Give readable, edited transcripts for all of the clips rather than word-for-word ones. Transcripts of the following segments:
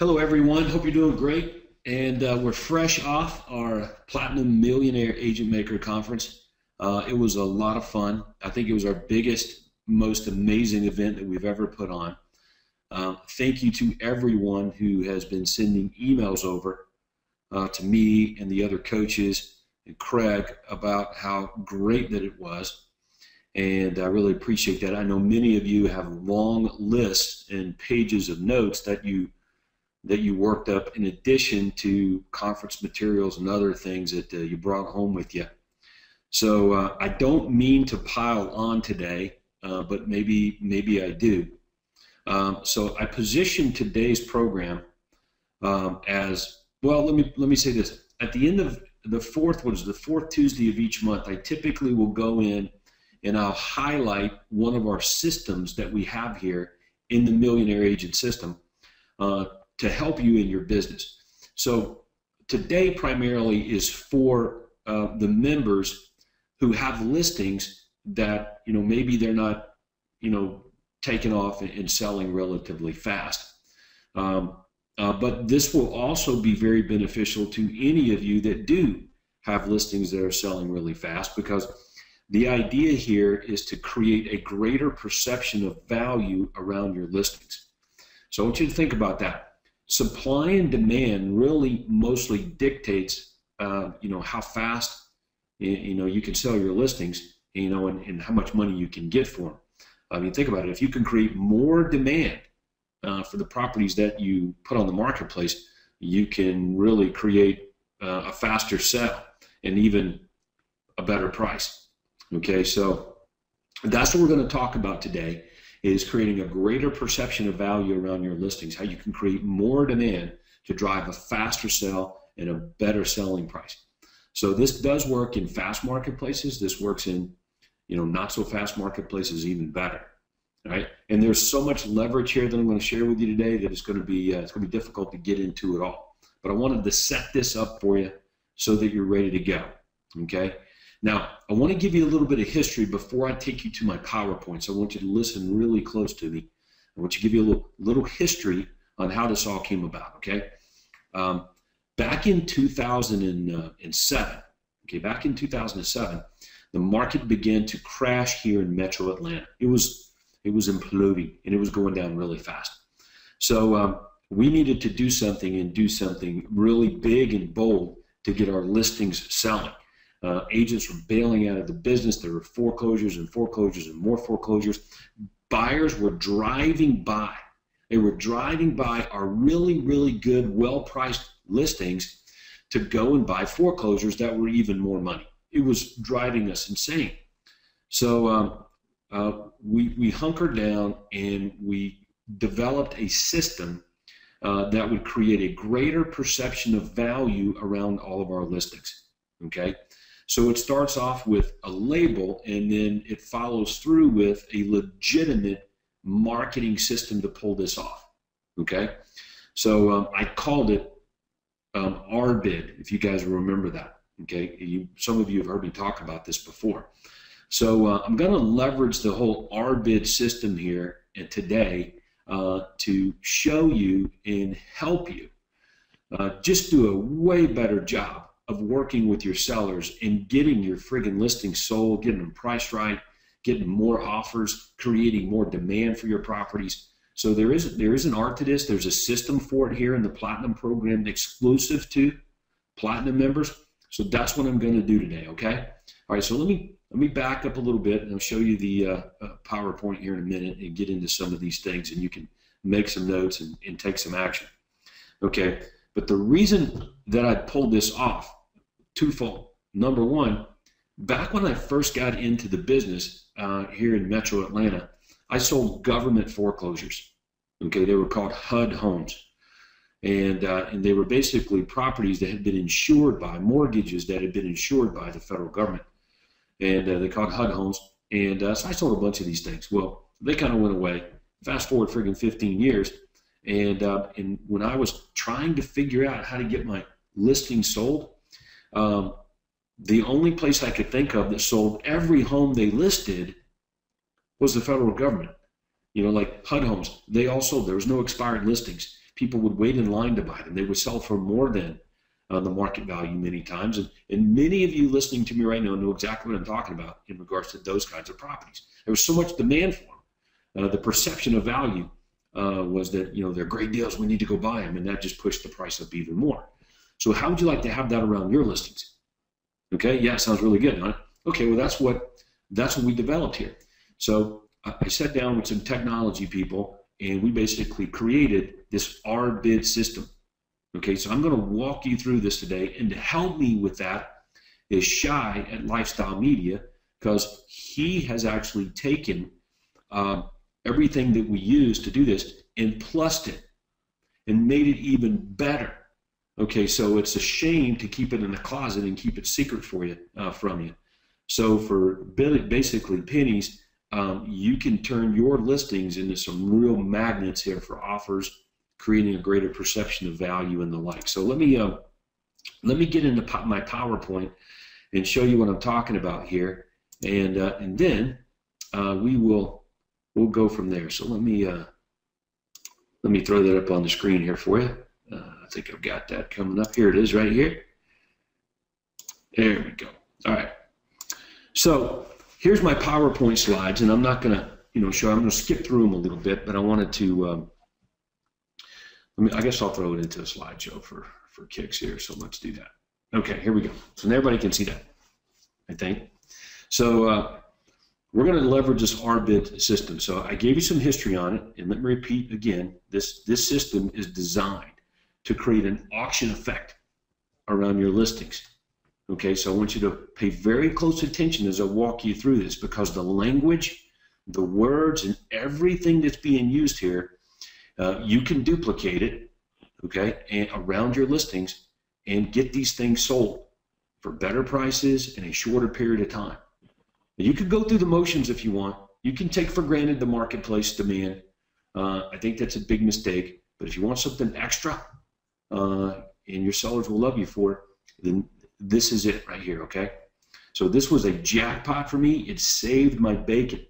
Hello, everyone. Hope you're doing great. And we're fresh off our Platinum Millionaire Agent Maker Conference. It was a lot of fun. I think it was our biggest, most amazing event that we've ever put on. Thank you to everyone who has been sending emails over to me and the other coaches and Craig about how great that it was. And I really appreciate that. I know many of you have long lists and pages of notes that you worked up in addition to conference materials and other things that you brought home with you. So I don't mean to pile on today, but maybe I do. So I positioned today's program as, well, let me say this. At the end of the fourth Tuesday of each month, I typically will go in and I'll highlight one of our systems that we have here in the Millionaire Agent System to help you in your business. So today primarily is for the members who have listings that maybe they're not taking off and selling relatively fast. But this will also be very beneficial to any of you that do have listings that are selling really fast, because the idea here is to create a greater perception of value around your listings. So I want you to think about that. Supply and demand really mostly dictates, how fast you can sell your listings, and how much money you can get for them. I mean, think about it. If you can create more demand for the properties that you put on the marketplace, you can really create a faster sale and even a better price. Okay, so that's what we're going to talk about today, is creating a greater perception of value around your listings, how you can create more demand to drive a faster sale and a better selling price. So this does work in fast marketplaces. This works in, not so fast marketplaces even better. All right, and there's so much leverage here that I'm going to share with you today that it's going to be difficult to get into it all. But I wanted to set this up for you so that you're ready to go. Okay. Now, I want to give you a little bit of history before I take you to my PowerPoints. I want you to listen really close to me. I want you to give you a little history on how this all came about, okay? Back in 2007, the market began to crash here in Metro Atlanta. It was imploding, and it was going down really fast. So we needed to do something really big and bold to get our listings selling. Agents were bailing out of the business. There were foreclosures and foreclosures and more foreclosures. Buyers were driving by. They were driving by our really, really good, well-priced listings to go and buy foreclosures that were even more money. It was driving us insane. So we hunkered down and we developed a system that would create a greater perception of value around all of our listings. Okay? So it starts off with a label, and then it follows through with a legitimate marketing system to pull this off. Okay, so I called it RBID, if you guys remember that. Okay, some of you have heard me talk about this before. So I'm going to leverage the whole RBID system here and today to show you and help you just do a way better job of working with your sellers and getting your friggin' listings sold, getting them priced right, getting more offers, creating more demand for your properties. So there is an art to this. There's a system for it here in the Platinum program exclusive to Platinum members. So that's what I'm going to do today, okay? All right, so let me back up a little bit, and I'll show you the PowerPoint here in a minute and get into some of these things, and you can make some notes and take some action. Okay. But the reason that I pulled this off, twofold. Number one, back when I first got into the business here in Metro Atlanta, I sold government foreclosures. Okay, they were called HUD homes, and they were basically properties that had been insured by mortgages that had been insured by the federal government, and they called HUD homes. And so I sold a bunch of these things. Well, they kind of went away. Fast forward friggin' 15 years. And when I was trying to figure out how to get my listings sold, the only place I could think of that sold every home they listed was the federal government. Like HUD homes, they all sold. There was no expired listings. people would wait in line to buy them. They would sell for more than the market value many times. And many of you listening to me right now know exactly what I'm talking about in regards to those kinds of properties. There was so much demand for them. The perception of value was that, they're great deals, we need to go buy them, and that just pushed the price up even more. So how would you like to have that around your listings? Okay, yeah, sounds really good, huh? Okay, well that's what we developed here. So I sat down with some technology people, and we basically created this RBID system. Okay, so I'm going to walk you through this today, and to help me with that is Shai at Lifestyle Media, because he has actually taken everything that we use to do this and plussed it and made it even better. Okay, so it's a shame to keep it in the closet and keep it secret for you, from you. So for basically pennies, you can turn your listings into some real magnets here for offers, creating a greater perception of value and the like. So let me get into my PowerPoint and show you what I'm talking about here, and then we'll go from there. So let me throw that up on the screen here for you. I think I've got that coming up. Here it is right here. There we go. All right. So here's my PowerPoint slides, and I'm not going to show. I'm going to skip through them a little bit, but I wanted to. I guess I'll throw it into a slideshow for kicks here. So let's do that. Okay, here we go. So now everybody can see that, I think. So we're going to leverage this RBID system. So I gave you some history on it, and let me repeat again. This system is designed to create an auction effect around your listings. Okay, so I want you to pay very close attention as I walk you through this, because the language, the words, and everything that's being used here, you can duplicate it, okay, and around your listings and get these things sold for better prices in a shorter period of time. Now, you can go through the motions if you want. You can take for granted the marketplace demand. I think that's a big mistake. But if you want something extra, and your sellers will love you for it, then this is it right here, okay? So this was a jackpot for me. It saved my bacon,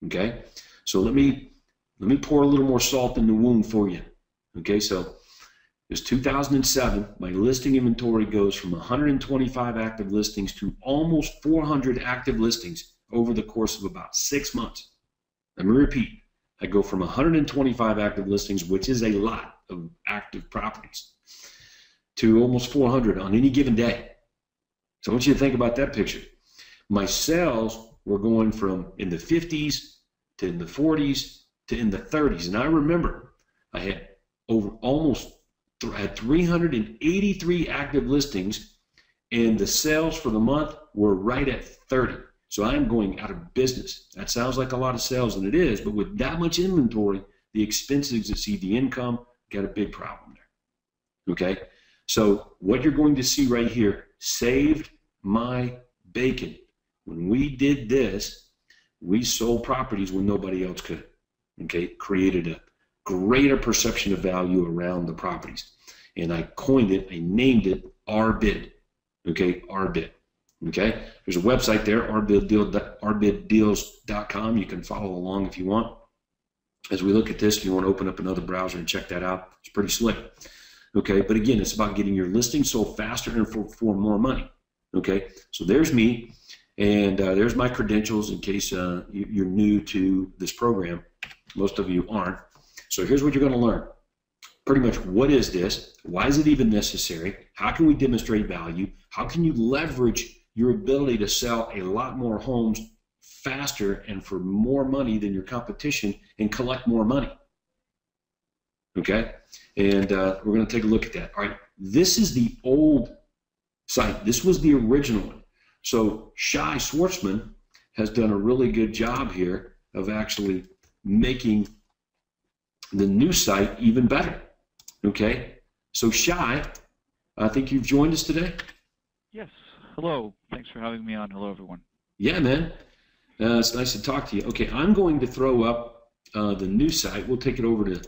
okay? So let me pour a little more salt in the wound for you, okay? So it's 2007. My listing inventory goes from 125 active listings to almost 400 active listings over the course of about 6 months. Let me repeat. I go from 125 active listings, which is a lot of active properties, to almost 400 on any given day. So I want you to think about that picture. My sales were going from in the 50s to in the 40s to in the 30s. And I remember I had had 383 active listings, and the sales for the month were right at 30. So I'm going out of business. That sounds like a lot of sales, and it is, but with that much inventory, the expenses exceed the income. Got a big problem there. Okay? So what you're going to see right here saved my bacon. When we did this, we sold properties when nobody else could. Okay? Created a greater perception of value around the properties. And I coined it, I named it RBID. Okay? RBID. Okay? There's a website there, RBIDdeals.com. You can follow along if you want. As we look at this, if you want to open up another browser and check that out, it's pretty slick. Okay, but again, it's about getting your listing sold faster and for more money. Okay, so there's me, and there's my credentials in case you're new to this program. Most of you aren't. So here's what you're going to learn. Pretty much, what is this? Why is it even necessary? How can we demonstrate value? How can you leverage your ability to sell a lot more homes faster and for more money than your competition and collect more money? Okay, and we're going to take a look at that. All right, this is the old site. This was the original one. So Shai Schwartzman has done a really good job here of actually making the new site even better. Okay, so Shai, I think you've joined us today. Yes. Hello. Thanks for having me on. Hello, everyone. Yeah, man. It's nice to talk to you. Okay, I'm going to throw up the new site. We'll take it over to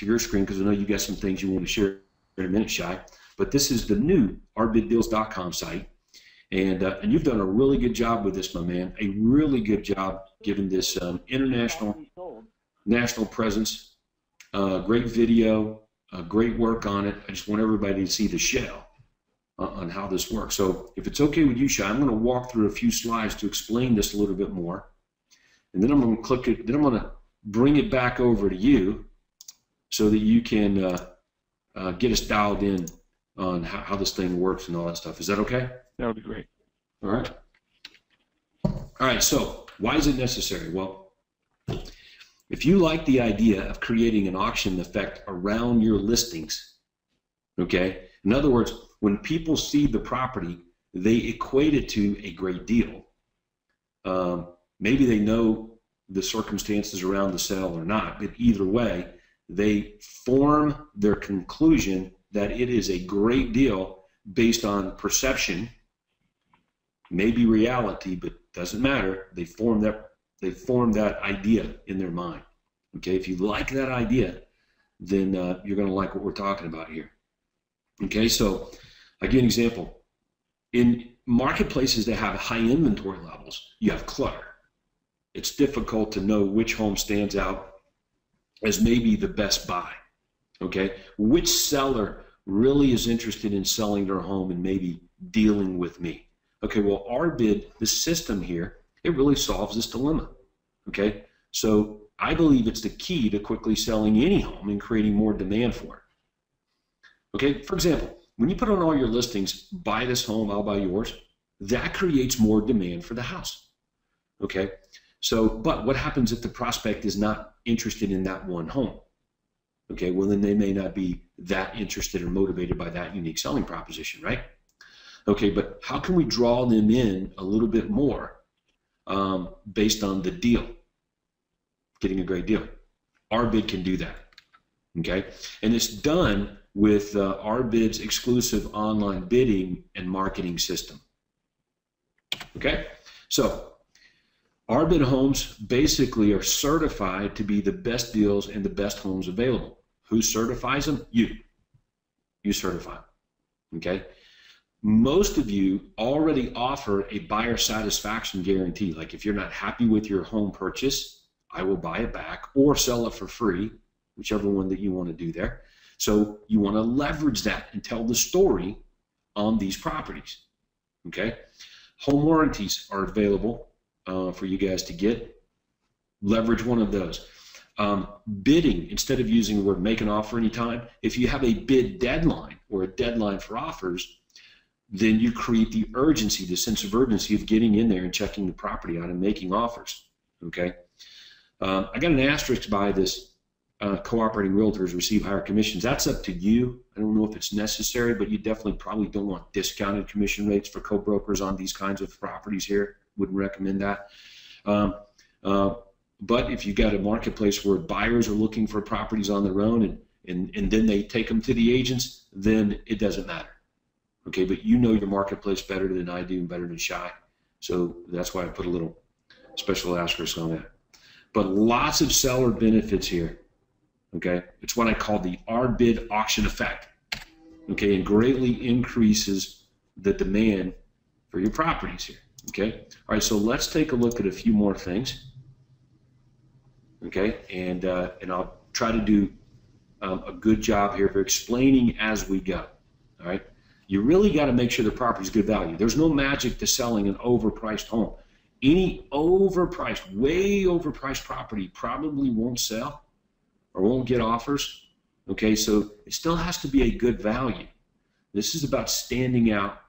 your screen because I know you got some things you want to share in a minute, Shai. But this is the new RBIDdeals.com site, and you've done a really good job with this, my man. A really good job given this national presence. great video, great work on it. I just want everybody to see the shell on how this works. So if it's okay with you, Shai, I'm going to walk through a few slides to explain this a little bit more. And then I'm going to click it, then I'm going to bring it back over to you so that you can get us dialed in on how this thing works and all that stuff. Is that okay? That would be great. All right. All right, so why is it necessary? Well, if you like the idea of creating an auction effect around your listings, okay? In other words, when people see the property, they equate it to a great deal. Maybe they know the circumstances around the sale or not, but either way, they form their conclusion that it is a great deal based on perception, maybe reality, but doesn't matter. They form that idea in their mind. Okay, if you like that idea, then you're going to like what we're talking about here. Okay, so I'll give you an example. In marketplaces that have high inventory levels, you have clutter. It's difficult to know which home stands out as maybe the best buy. Okay, which seller really is interested in selling their home and maybe dealing with me? Okay, well, RBID, the system here, it really solves this dilemma. Okay, so I believe it's the key to quickly selling any home and creating more demand for it. Okay, for example, when you put on all your listings, buy this home, I'll buy yours, that creates more demand for the house. Okay, so, but what happens if the prospect is not interested in that one home? Okay, well, then they may not be that interested or motivated by that unique selling proposition, right? Okay, but how can we draw them in a little bit more based on the deal, getting a great deal? RBID can do that, okay? And it's done with RBID's exclusive online bidding and marketing system, okay? So RBID homes basically are certified to be the best deals and the best homes available. Who certifies them? You. You certify them, okay? Most of you already offer a buyer satisfaction guarantee. Like if you're not happy with your home purchase, I will buy it back or sell it for free, whichever one that you want to do there. So you want to leverage that and tell the story on these properties, okay? Home warranties are available for you guys to get. Leverage one of those. Bidding, instead of using the word make an offer anytime, if you have a bid deadline or a deadline for offers, then you create the urgency, the sense of urgency of getting in there and checking the property out and making offers, okay? I got an asterisk by this, cooperating realtors receive higher commissions. That's up to you. I don't know if it's necessary, but you definitely probably don't want discounted commission rates for co-brokers on these kinds of properties here. Wouldn't recommend that. But if you got a marketplace where buyers are looking for properties on their own and then they take them to the agents, then it doesn't matter. Okay, but you know your marketplace better than I do and better than Shai. So that's why I put a little special asterisk on that. But lots of seller benefits here. Okay, it's what I call the RBID auction effect. Okay, and greatly increases the demand for your properties here. Okay, all right, so let's take a look at a few more things. Okay, and I'll try to do a good job here for explaining as we go. All right, you really got to make sure the property is good value. There's no magic to selling an overpriced home. Any overpriced, way overpriced property probably won't sell or won't get offers. Okay, so it still has to be a good value. This is about standing out.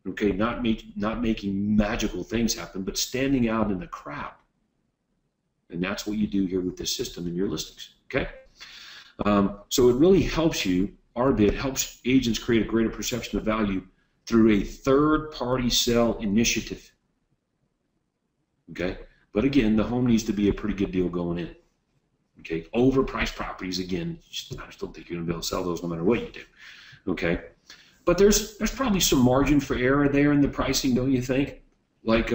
Okay, not making magical things happen, but standing out in the crowd. And that's what you do here with this system in your listings, okay? So it really helps you, RBID helps agents create a greater perception of value through a third-party sale initiative, okay? But again, the home needs to be a pretty good deal going in, okay? Overpriced properties, again, I just don't think you're gonna be able to sell those no matter what you do, okay? But there's probably some margin for error there in the pricing, don't you think? Like,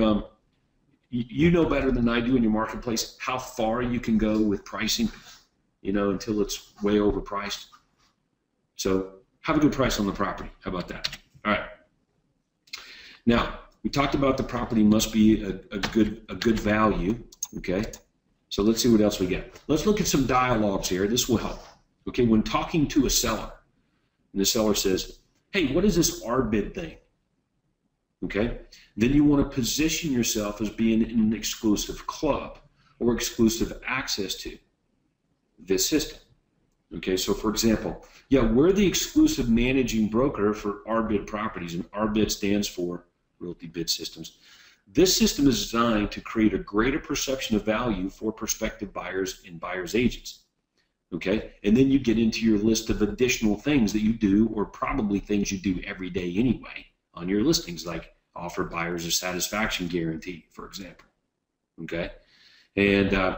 you know better than I do in your marketplace how far you can go with pricing, you know, until it's way overpriced. So have a good price on the property. How about that? All right. Now, we talked about the property must be a good value, okay? So let's see what else we get. Let's look at some dialogues here. This will help. Okay, when talking to a seller, and the seller says, hey, what is this RBID thing? Okay, then you want to position yourself as being in an exclusive club or exclusive access to this system. Okay, so for example, yeah, we're the exclusive managing broker for RBID properties, and RBID stands for Realty Bid Systems. This system is designed to create a greater perception of value for prospective buyers and buyers' agents. Okay, and then you get into your list of additional things that you do, or probably things you do every day anyway on your listings, like offer buyers a satisfaction guarantee, for example. Okay, and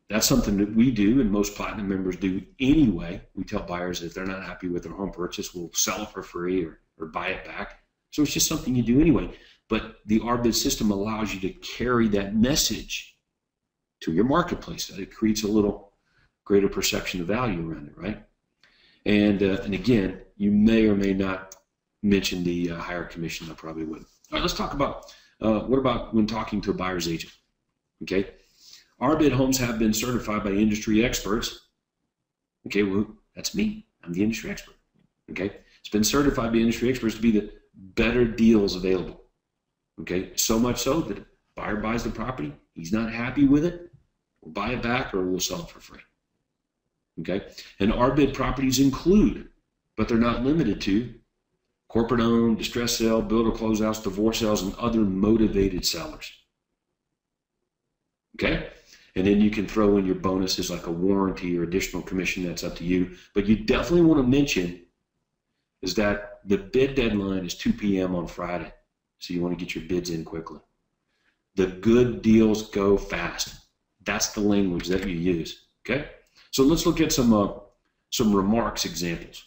that's something that we do and most Platinum members do anyway. We tell buyers if they're not happy with their home purchase, we'll sell it for free or buy it back. So it's just something you do anyway. But the RBID system allows you to carry that message to your marketplace. It creates a little greater perception of value around it, right? And again, you may or may not mention the higher commission. I probably would. All right, let's talk about what about when talking to a buyer's agent? Okay. RBID homes have been certified by industry experts. Okay, well, that's me. I'm the industry expert. Okay, it's been certified by industry experts to be the better deals available. Okay, so much so that if a buyer buys the property, he's not happy with it, we'll buy it back or we'll sell it for free. Okay, and RBID properties include, but they're not limited to, corporate-owned, distress sale, builder closeouts, divorce sales, and other motivated sellers. Okay? And then you can throw in your bonuses like a warranty or additional commission. That's up to you. But you definitely want to mention is that the bid deadline is 2 p.m. on Friday. So you want to get your bids in quickly. The good deals go fast. That's the language that you use. Okay? So let's look at some remarks examples.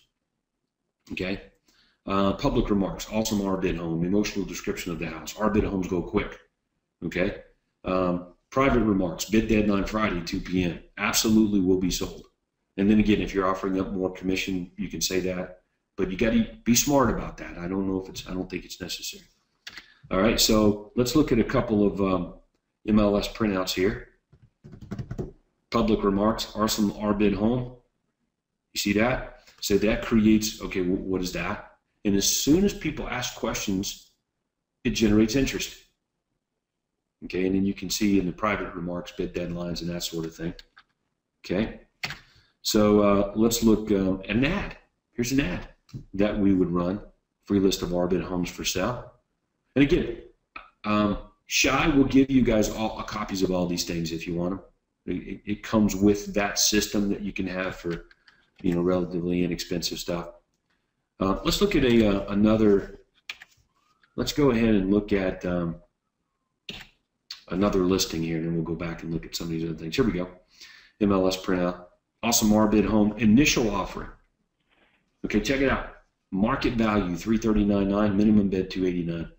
Okay? Public remarks. Awesome RBID home. Emotional description of the house. RBID homes go quick. Okay? Private remarks, bid deadline Friday, 2 p.m. Absolutely will be sold. And then again, if you're offering up more commission, you can say that, but you got to be smart about that. I don't think it's necessary. All right, so let's look at a couple of MLS printouts here. Public remarks, awesome RBID home. You see that? So that creates, okay, what is that? And as soon as people ask questions, it generates interest. Okay, and then you can see in the private remarks, bid deadlines and that sort of thing. Okay, so let's look at an ad. Here's an ad that we would run. Free list of RBID homes for sale. And again, Shy will give you guys all copies of all these things if you want them. It comes with that system that you can have for, relatively inexpensive stuff. Let's look at another. Let's go ahead and look at another listing here, and then we'll go back and look at some of these other things. Here we go. MLS printout. Awesome RBID home. Initial offering. Okay, check it out. Market value $339.9. Minimum bid $289.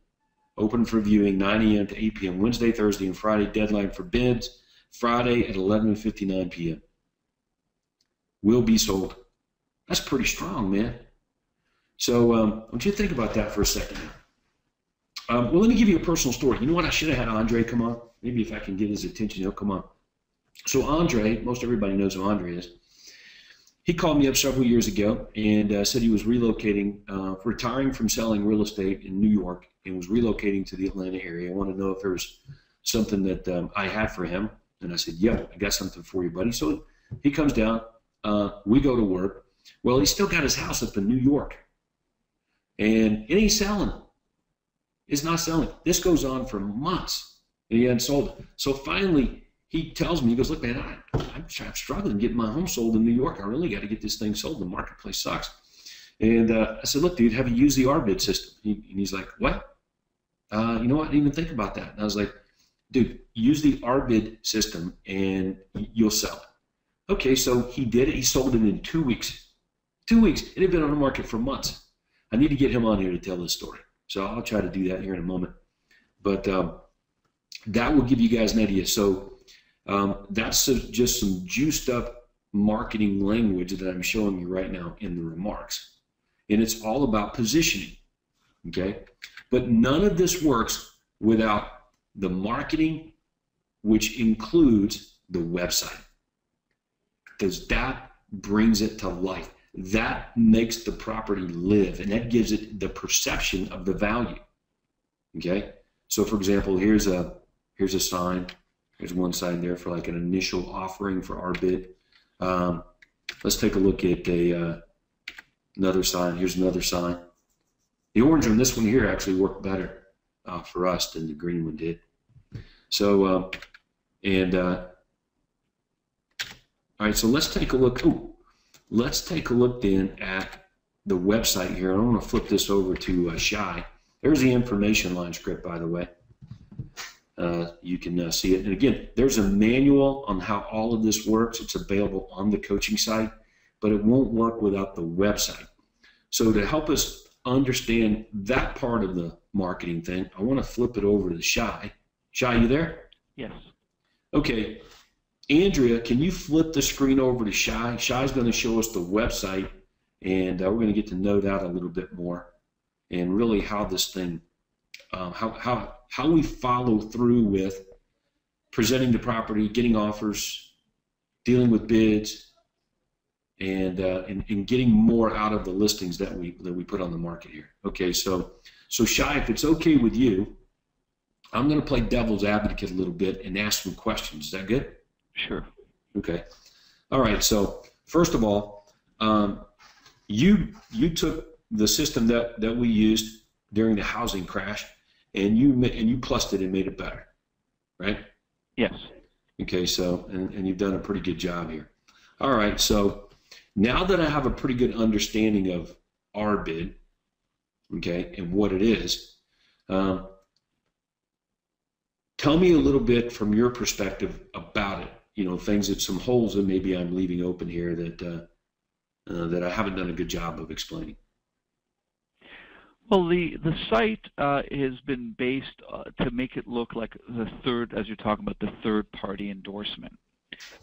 Open for viewing 9 a.m. to 8 p.m. Wednesday, Thursday, and Friday. Deadline for bids Friday at 11:59 p.m. Will be sold. That's pretty strong, man. So I want you to think about that for a second now. Well, let me give you a personal story. You know what? I should have had Andre come on. Maybe if I can get his attention, he'll come on. So Andre, most everybody knows who Andre is. He called me up several years ago and said he was relocating, retiring from selling real estate in New York and was relocating to the Atlanta area. I wanted to know if there was something that I had for him. And I said, yeah, I got something for you, buddy. So he comes down. We go to work. Well, he's still got his house up in New York. And it ain't selling. It's not selling. This goes on for months, and he hadn't sold it. So finally, he tells me, he goes, look, man, I'm struggling getting my home sold in New York. I really got to get this thing sold. The marketplace sucks. And I said, look, dude, have you used the RBID system? And he's like, what? You know what? I didn't even think about that. And I was like, dude, use the RBID system, and you'll sell it. Okay, so he did it. He sold it in 2 weeks. 2 weeks. It had been on the market for months. I need to get him on here to tell this story. So I'll try to do that here in a moment. But that will give you guys an idea. So that's just some juiced up marketing language that I'm showing you right now in the remarks. And it's all about positioning, okay? But none of this works without the marketing, which includes the website, because that brings it to life. That makes the property live, and that gives it the perception of the value. Okay, so for example, here's a sign. There's one sign there for like an initial offering for RBID. Let's take a look at another sign. Here's another sign. The orange on this one here actually worked better for us than the green one did. So, all right, so let's take a look. Ooh, let's take a look then at the website here. I want to flip this over to Shy. There's the information line script, by the way. You can see it. And again, there's a manual on how all of this works. It's available on the coaching site, but it won't work without the website. So to help us understand that part of the marketing thing, I want to flip it over to Shy. Shy, you there? Yes. Okay. Andrea, can you flip the screen over to Shy? Shy's going to show us the website, and we're going to get to know that a little bit more, and really how this thing, how we follow through with presenting the property, getting offers, dealing with bids, and getting more out of the listings that we put on the market here. Okay, so Shy, if it's okay with you, I'm going to play devil's advocate a little bit and ask some questions. Is that good? Sure. Okay. All right. So first of all, you took the system that we used during the housing crash, and you plussed it and made it better, right? Yes. Okay. So and you've done a pretty good job here. All right. So now that I have a pretty good understanding of RBID, okay, and what it is, tell me a little bit from your perspective about it. You know, some holes that maybe I'm leaving open here that I haven't done a good job of explaining. Well, the site has been based to make it look like the third, as you're talking about, the third-party endorsement.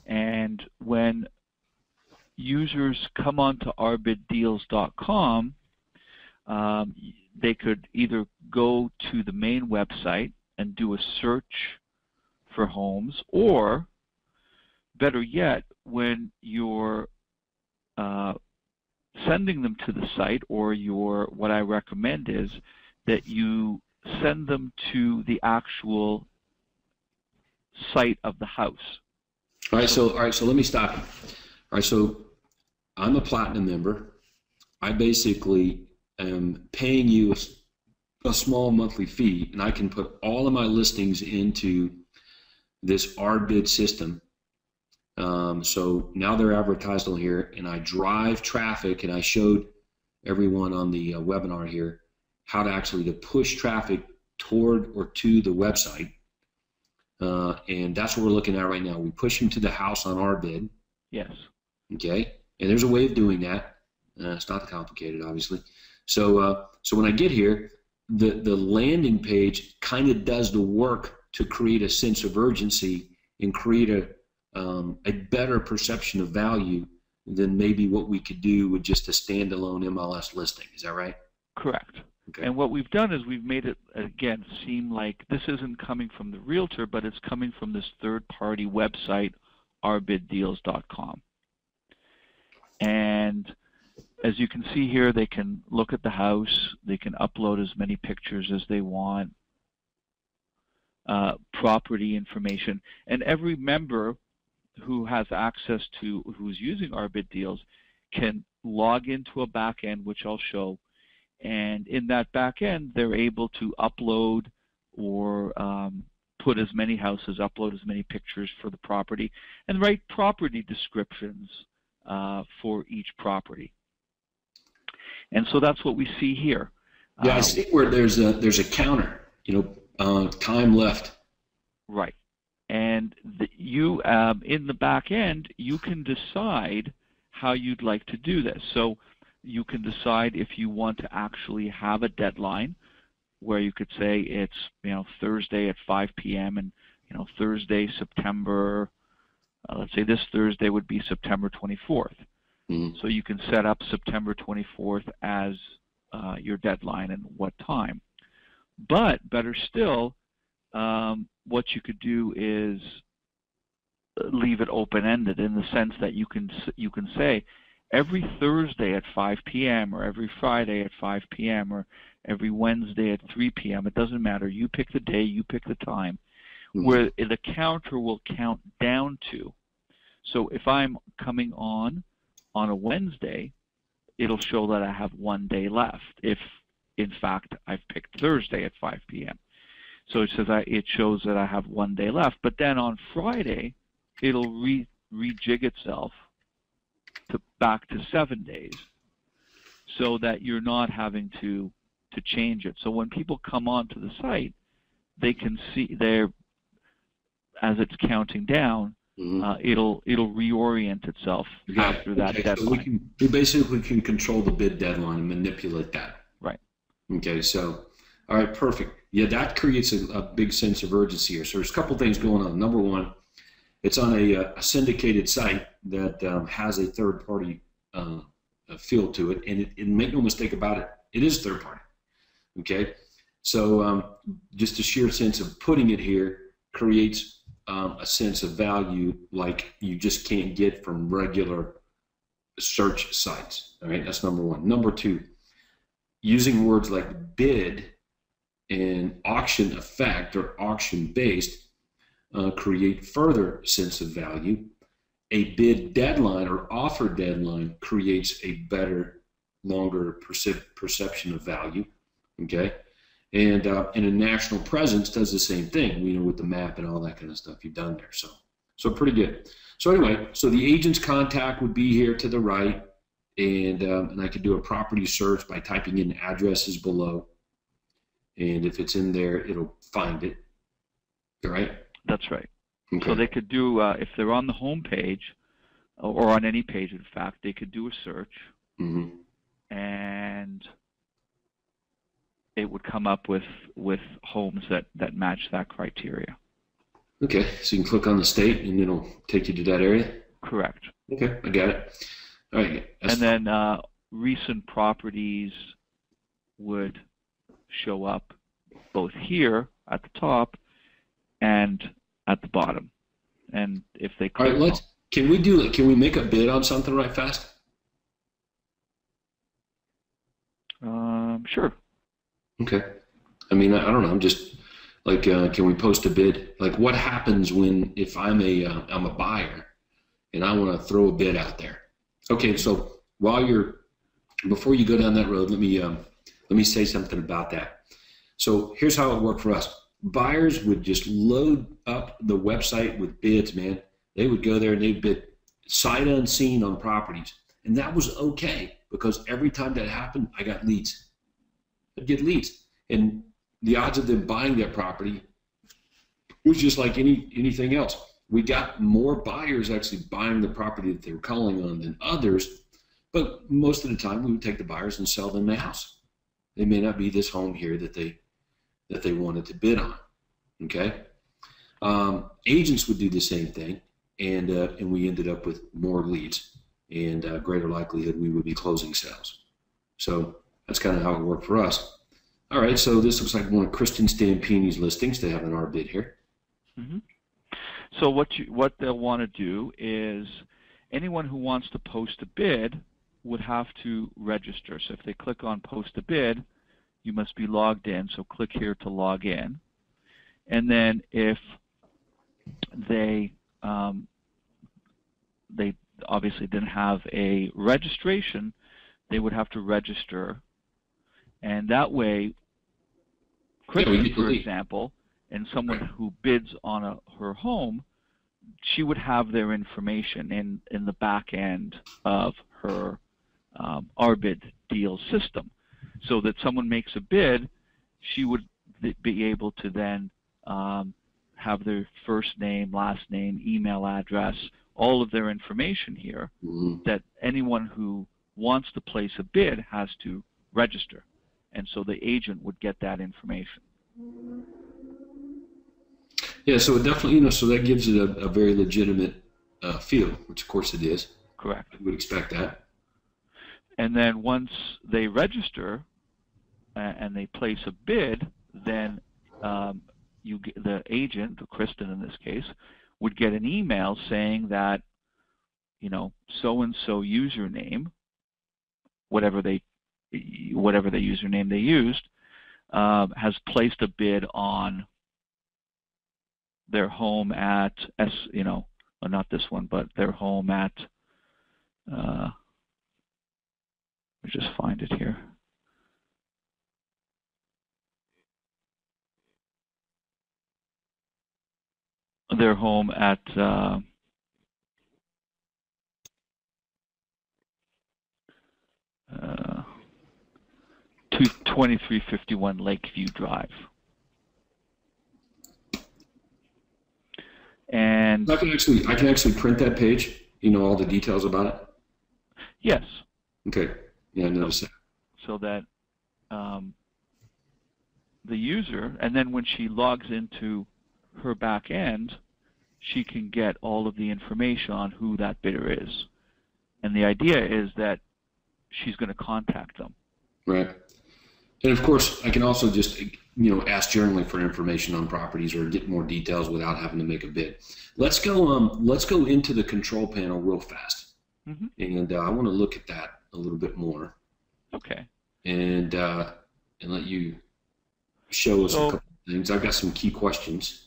And when users come onto RBIDdeals.com, they could either go to the main website and do a search for homes, or better yet, when you're sending them to the site, or what I recommend is that you send them to the actual site of the house. All right, so let me stop you. All right, so I'm a platinum member. I basically am paying you a small monthly fee, and I can put all of my listings into this RBID system. So now they're advertised on here, and I drive traffic, and I showed everyone on the webinar here how to actually push traffic toward or to the website. And that's what we're looking at right now. We push them to the house on RBID. Yes. Okay. And there's a way of doing that. It's not complicated, obviously. So when I get here, the landing page kind of does the work to create a sense of urgency and create a better perception of value than maybe what we could do with just a standalone MLS listing. Is that right? Correct. Okay. And what we've done is we've made it, again, seem like this isn't coming from the realtor, but it's coming from this third-party website, RBIDdeals.com. And as you can see here, they can look at the house. They can upload as many pictures as they want, property information. And every member who has access to, who's using RBID Deals, can log into a back end, which I'll show. And in that back end, they're able to upload or put as many houses, upload as many pictures for the property, and write property descriptions for each property. And so that's what we see here. Yeah, I see where there's a counter, time left. Right. And you, in the back end, you can decide how you'd like to do this. So you can decide if you want to actually have a deadline where you could say it's Thursday at 5 p.m. and Thursday, September, let's say this Thursday would be September 24th. Mm-hmm. So you can set up September 24th as your deadline and what time. But better still, what you could do is leave it open-ended in the sense that you can say every Thursday at 5 p.m. or every Friday at 5 p.m. or every Wednesday at 3 p.m. It doesn't matter. You pick the day, you pick the time, where the counter will count down to. So if I'm coming on a Wednesday, it'll show that I have 1 day left. If in fact I've picked Thursday at 5 p.m. So it says it shows that I have 1 day left. But then on Friday, it'll rejig itself back to 7 days, so that you're not having to change it. So when people come onto the site, they can see as it's counting down, it'll reorient itself after that deadline. So we basically can control the bid deadline and manipulate that. Right. Okay. So, all right, perfect. Yeah, that creates a big sense of urgency here. So there's a couple things going on. Number one, it's on a syndicated site that has a third-party feel to it, and make no mistake about it, it is third-party. Okay, so just the sheer sense of putting it here creates a sense of value like you just can't get from regular search sites. All right, that's number one. Number two, using words like bid and auction effect or auction-based create further sense of value. A bid deadline or offer deadline creates a better, longer perception of value. Okay, and a national presence does the same thing. You know, with the map and all that kind of stuff you've done there. So pretty good. So anyway, so the agent's contact would be here to the right, and I could do a property search by typing in addresses below, and if it's in there, it'll find it. All right. That's right. Okay. So they could do, if they're on the home page, or on any page, in fact, they could do a search, and it would come up with homes that match that criteria. Okay, so you can click on the state, and it'll take you to that area? Correct. Okay, I got it. All right. And then recent properties would show up both here at the top and at the bottom. And if they click, all right, can we make a bid on something right fast? Sure. Okay. I mean, I don't know. I'm just like, can we post a bid? Like, what happens if I'm a buyer and I want to throw a bid out there? Okay. So before you go down that road, let me say something about that. So here's how it worked for us. Buyers would just load up the website with bids, man. They would go there and they'd bid sight unseen on properties. And that was okay, because every time that happened, I got leads. I'd get leads. And the odds of them buying that property was just like anything else. We got more buyers actually buying the property that they were calling on than others, but most of the time we would take the buyers and sell them the house. They may not be this home here that they wanted to bid on. Okay, agents would do the same thing, and we ended up with more leads and greater likelihood we would be closing sales. So that's kind of how it worked for us. All right, so this looks like one of Kristen Stampini's listings. They have an RBID here. So what they'll want to do is anyone who wants to post a bid would have to register. So if they click on post a bid, you must be logged in. So click here to log in. And then if they obviously didn't have a registration, they would have to register. And that way, Kristen, for example, and someone who bids on her home, she would have their information in the back end of her RBID deal system, so that someone makes a bid, she would be able to then have their first name, last name, email address, all of their information here, that anyone who wants to place a bid has to register. And so the agent would get that information. Yeah, so it definitely, so that gives it a very legitimate feel, which of course it is. Correct. You would expect that. And then once they register and they place a bid, then the agent, Kristen in this case, would get an email saying that, so-and-so username, whatever the username they used, has placed a bid on their home at not this one, but their home at, let me just find it here. Their home at 2351 Lakeview Drive. And I can actually print that page, all the details about it. Yes. Okay. Yeah, I noticed that. So that the user, and then when she logs into her back end, she can get all of the information on who that bidder is. And the idea is that she's going to contact them. Right. And of course, I can also just, ask generally for information on properties or get more details without having to make a bid. Let's go into the control panel real fast. Mm-hmm. And I want to look at that a little bit more. Okay. And let you show us a couple of things. I've got some key questions.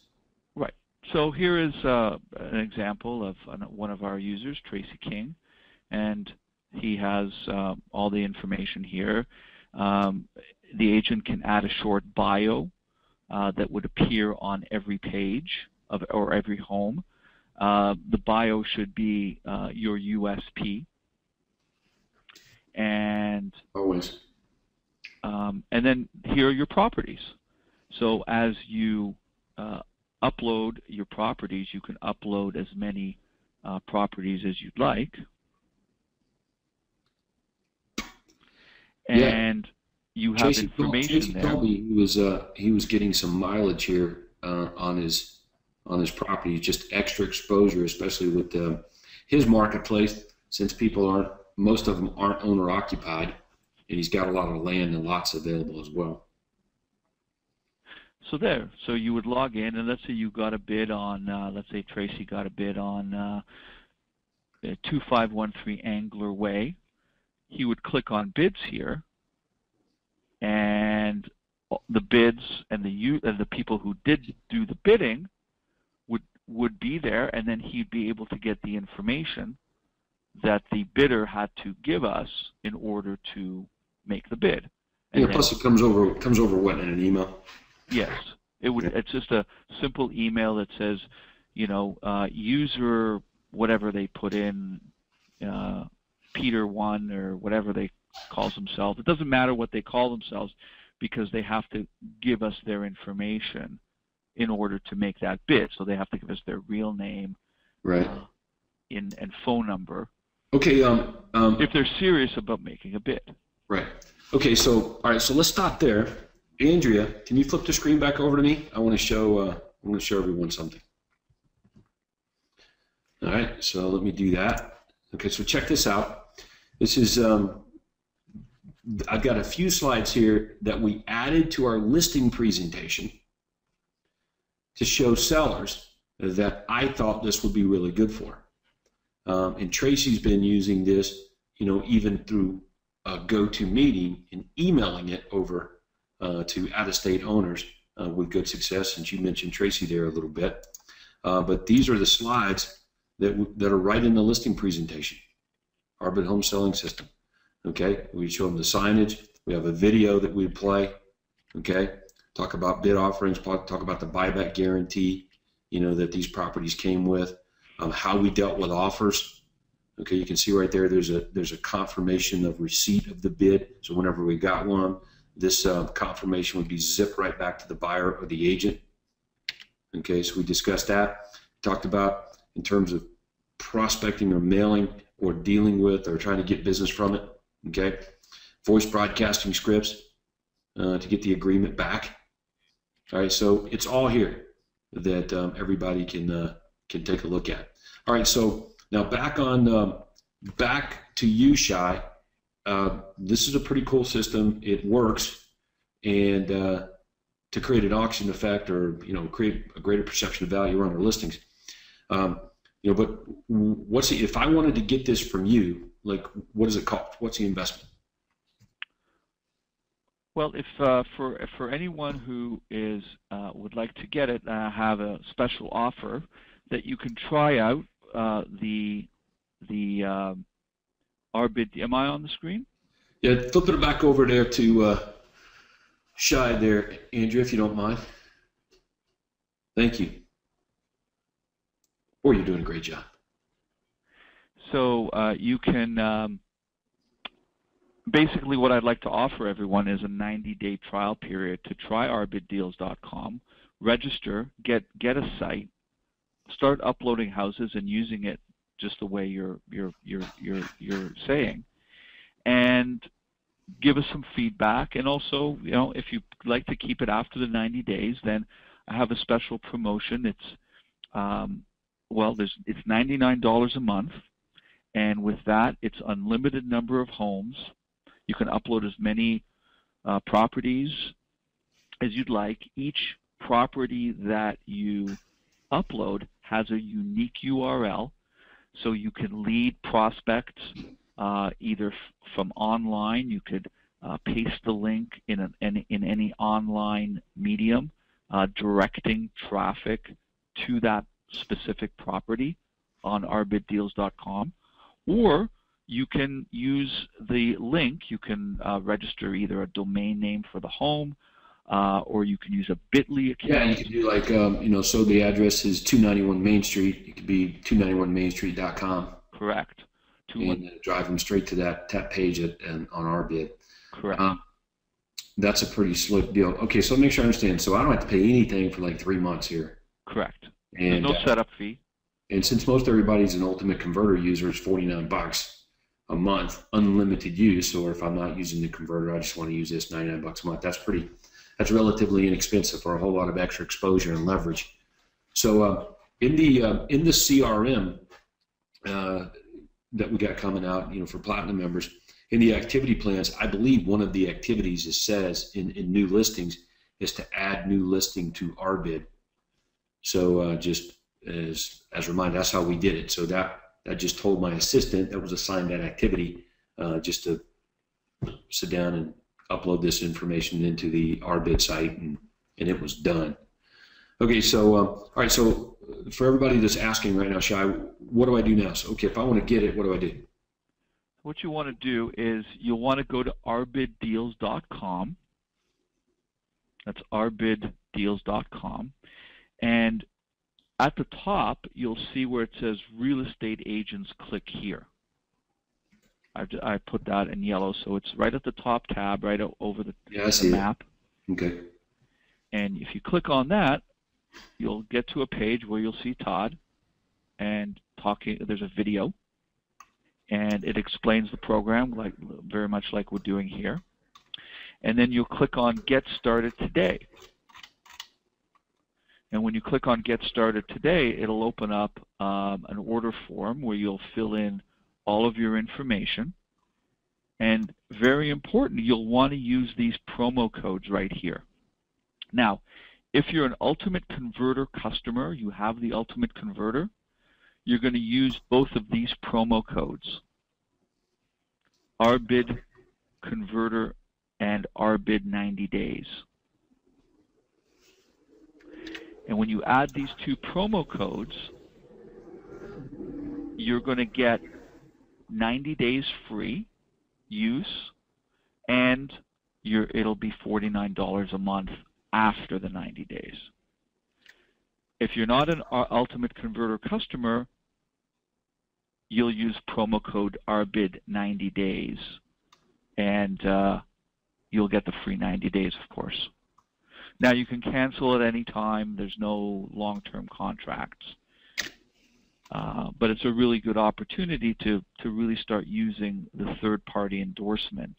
Right. So here is an example of one of our users, Tracy King, and he has all the information here. The agent can add a short bio that would appear on every page or every home. The bio should be your USP. And always. And then here are your properties. So as you upload your properties, you can upload as many properties as you'd like. And you have information there. Told me he was getting some mileage here on his property, just extra exposure, especially with his marketplace, since most of them aren't owner occupied, and he's got a lot of land and lots available as well. So you would log in, and let's say you got a bid on, let's say Tracy got a bid on 2513 Angler Way. He would click on bids here, and the bids and the people who did do the bidding would be there, and then he'd be able to get the information that the bidder had to give us in order to make the bid. And plus it comes over what, in an email? Yes, it would. Okay. It's just a simple email that says, user whatever they put in, Peter 1 or whatever they calls themselves. It doesn't matter what they call themselves because they have to give us their information in order to make that bid. So they have to give us their real name, right, and phone number. Okay. If they're serious about making a bid. Right. Okay. So all right. So let's stop there. Andrea, can you flip the screen back over to me? I want to show everyone something. All right. So let me do that. Okay. So check this out. This is I've got a few slides here that we added to our listing presentation to show sellers that I thought this would be really good for. And Tracy's been using this, even through GoToMeeting and emailing it over to out-of-state owners with good success. And you mentioned Tracy there a little bit. But these are the slides that are right in the listing presentation, RBID home selling system. Okay, we show them the signage. We have a video that we play. Okay, talk about bid offerings, talk about the buyback guarantee, that these properties came with, how we dealt with offers. Okay, you can see right there, there's a confirmation of receipt of the bid. So whenever we got one, this confirmation would be zipped right back to the buyer or the agent. Okay, so we discussed that. Talked about in terms of prospecting or mailing or dealing with or trying to get business from it. Okay, voice broadcasting scripts to get the agreement back. All right, so it's all here that everybody can take a look at. All right, so now back to you, Shai. This is a pretty cool system. It works, and to create an auction effect or create a greater perception of value on our listings, But if I wanted to get this from you, like, what does it cost? What's the investment? Well, if for anyone who is would like to get it, I have a special offer that you can try out the RBID. Am I on the screen? Yeah, flip it back over there to Shy there, Andrew, if you don't mind. Thank you. Or you're doing a great job. So you can basically what I'd like to offer everyone is a 90-day trial period to try RBIDdeals.com, register, get a site, start uploading houses and using it just the way you're saying, and give us some feedback. And also, if you'd like to keep it after the 90 days, then I have a special promotion. It's it's $99 a month, and with that, it's unlimited number of homes. You can upload as many properties as you'd like. Each property that you upload has a unique URL, so you can lead prospects either from online. You could paste the link in any online medium, directing traffic to that specific property on RBIDdeals.com, or you can use the link. You can register either a domain name for the home, or you can use a Bitly account. Yeah, you can do like, so the address is 291 Main Street. It could be 291mainstreet.com. Correct. And drive them straight to that page on RBID. Correct. That's a pretty slick deal. Okay, so make sure I understand. So I don't have to pay anything for like 3 months here. Correct. And there's no setup fee. And since most everybody's an Ultimate Converter user, it's $49 a month, unlimited use. Or if I'm not using the converter, I just want to use this, $99 a month. That's relatively inexpensive for a whole lot of extra exposure and leverage. So in the CRM that we got coming out, for Platinum members, in the activity plans, I believe one of the activities it says in new listings is to add new listing to RBID. So just as a reminder, that's how we did it. So that I just told my assistant that was assigned that activity just to sit down and upload this information into the RBID site, and it was done. Okay, so all right, so for everybody that's asking right now, Shai, what do I do now? So, okay, if I want to get it, what do I do? What you want to do is you'll want to go to RBIDdeals.com. That's RBIDdeals.com. And at the top, you'll see where it says Real Estate Agents, click here. I put that in yellow, so it's right at the top tab, right over the map. Okay. And if you click on that, you'll get to a page where you'll see Todd and talking. There's a video, and it explains the program very much like we're doing here. And then you'll click on Get Started Today. And when you click on Get Started Today, it'll open up an order form where you'll fill in all of your information. And very important, you'll want to use these promo codes right here. Now, if you're an Ultimate Converter customer, you have the Ultimate Converter, you're going to use both of these promo codes, RBID Converter and RBID 90 days. And when you add these two promo codes, you're going to get 90 days free use, and it'll be $49 a month after the 90 days. If you're not an Ultimate Converter customer, you'll use promo code RBID 90 days, and you'll get the free 90 days, of course. Now, you can cancel at any time. There's no long-term contracts. But it's a really good opportunity to really start using the third-party endorsement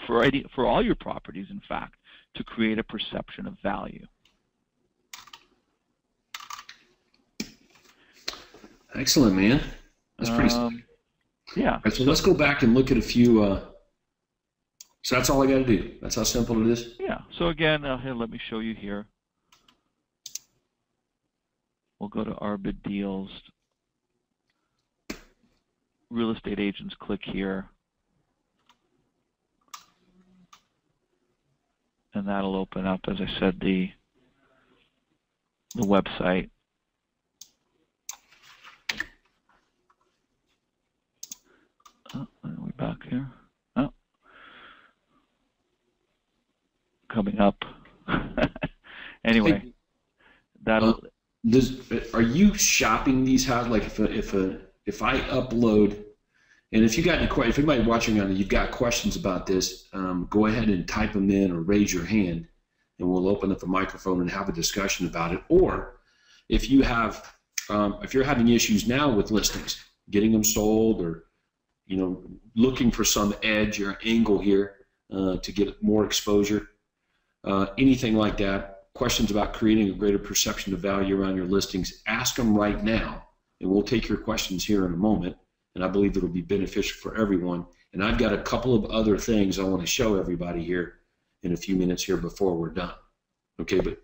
for all your properties, in fact, to create a perception of value. Excellent, man. That's pretty yeah. All right, so let's go back and look at a few. So that's all I got to do. That's how simple it is. Yeah. So again, here, let me show you here. we'll go to RBID deals. Real estate agents, click here. And that'll open up, as I said, the website. Oh, are we back here? Oh, coming up. Anyway, that'll. Are you shopping these houses? Like if I upload, and if you got if anybody watching on it, you've got questions about this, go ahead and type them in or raise your hand, and we'll open up a microphone and have a discussion about it. Or if you have, if you're having issues now with listings, getting them sold, or looking for some edge or angle here to get more exposure, anything like that. Questions about creating a greater perception of value around your listings, ask them right now, and we'll take your questions here in a moment, and I believe it'll be beneficial for everyone. And I've got a couple of other things I want to show everybody here in a few minutes here before we're done. Okay, but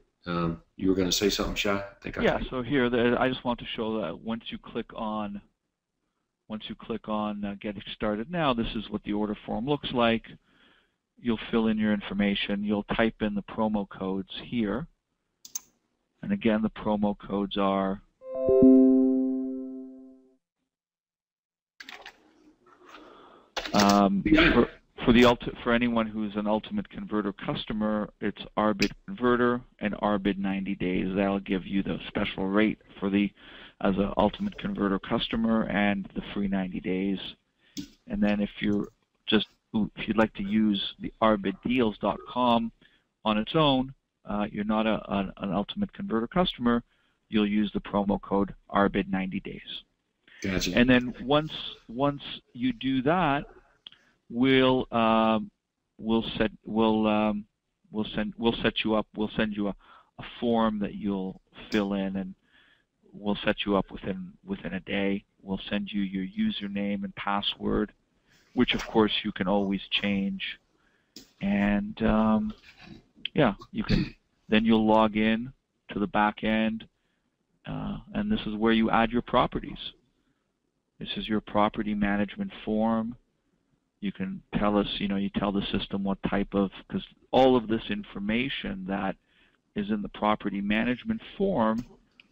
you were going to say something, Shai? So here, I just want to show that once you click on Getting Started Now, this is what the order form looks like. You'll fill in your information. You'll type in the promo codes here. And again, the promo codes are for anyone who's an Ultimate Converter customer, it's RBID Converter and RBID 90 days. That'll give you the special rate for as an Ultimate Converter customer and the free 90 days. And then if you'd like to use the RBIDdeals.com on its own, you're not an Ultimate Converter customer, you'll use the promo code RBID 90 days. Gotcha. And then once you do that, we'll set you up. We'll send you a form that you'll fill in, and we'll set you up within a day. We'll send you your username and password, which of course you can always change. And you can. Then you'll log in to the back end, and this is where you add your properties. This is your property management form. You can tell us, you tell the system what type of, because all of this information that is in the property management form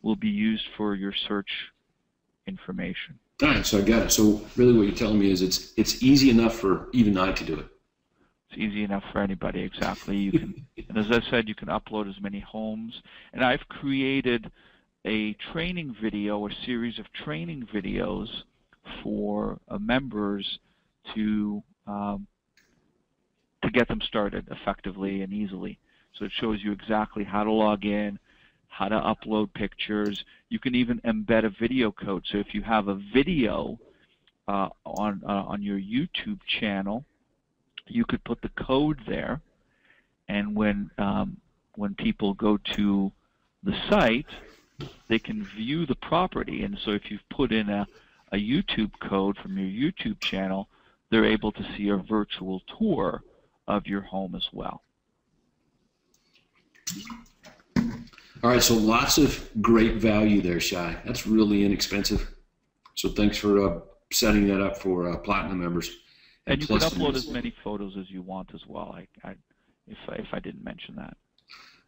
will be used for your search information. All right, so I got it. So really what you're telling me is it's easy enough for even I to do it. It's easy enough for anybody, exactly. You can, and as I said, you can upload as many homes. And I've created a training video, a series of training videos for members to get them started effectively and easily. So it shows you exactly how to log in, how to upload pictures. You can even embed a video code. So if you have a video on your YouTube channel, you could put the code there, and when people go to the site, they can view the property. And so if you've put in a YouTube code from your YouTube channel, they're able to see a virtual tour of your home as well. All right, so lots of great value there, Shai. That's really inexpensive. So thanks for setting that up for Platinum members. And you can upload as many photos as you want as well, if I didn't mention that.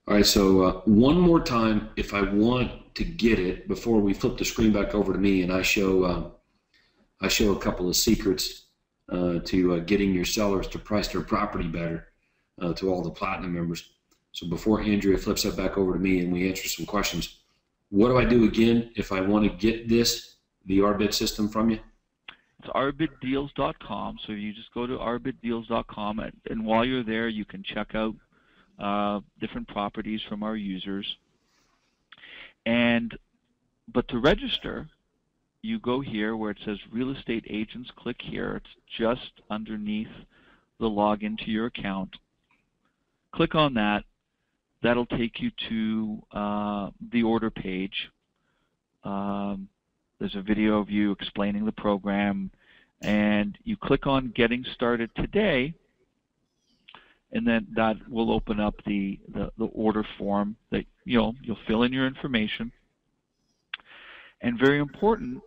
All right, so one more time, if I want to get it, before we flip the screen back over to me and I show a couple of secrets to getting your sellers to price their property better to all the Platinum members. So before Andrea flips that back over to me and we answer some questions, what do I do again if I want to get the RBID system from you? It's RBIDdeals.com. So you just go to RBIDdeals.com, and while you're there, you can check out different properties from our users. But to register, you go here where it says Real Estate Agents. Click here. It's just underneath the login to your account. Click on that. That'll take you to the order page. There's a video of you explaining the program, and you click on Getting Started Today, and then that will open up the order form that you'll fill in your information, And very important,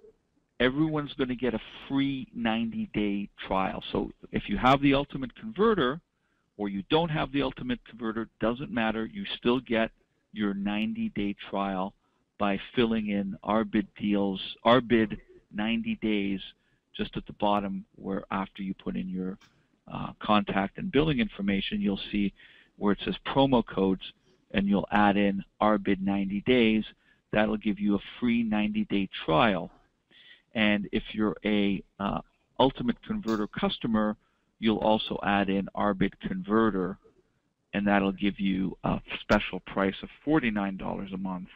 everyone's going to get a free 90-day trial. So if you have the Ultimate Converter or you don't have the Ultimate Converter, doesn't matter. You still get your 90-day trial by filling in RBID deals, RBID 90 days, just at the bottom where after you put in your contact and billing information, you'll see where it says promo codes, and you'll add in RBID 90 days. That'll give you a free 90-day trial. And if you're a Ultimate Converter customer, you'll also add in RBID Converter, and that'll give you a special price of $49 a month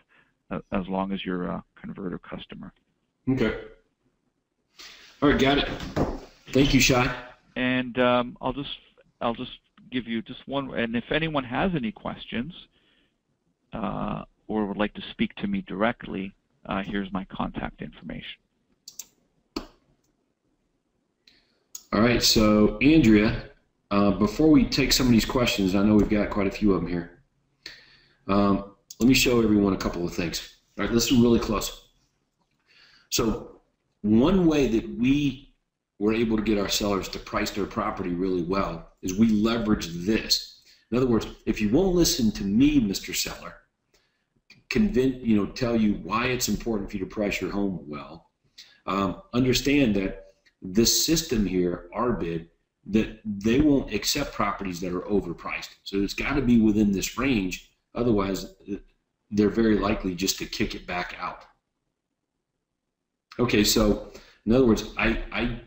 as long as you're a Converter customer. Okay. All right, got it. Thank you, Shai. And I'll just give you just one. And if anyone has any questions or would like to speak to me directly, here's my contact information. All right, so Andrea, before we take some of these questions, I know we've got quite a few of them here. Let me show everyone a couple of things. All right, listen really close. So one way that we were able to get our sellers to price their property really well is we leverage this. In other words, if you won't listen to me, Mr. Seller, tell you why it's important for you to price your home well, understand that this system here, RBID, that they won't accept properties that are overpriced. So it's got to be within this range. Otherwise, they're very likely just to kick it back out. Okay, so in other words, I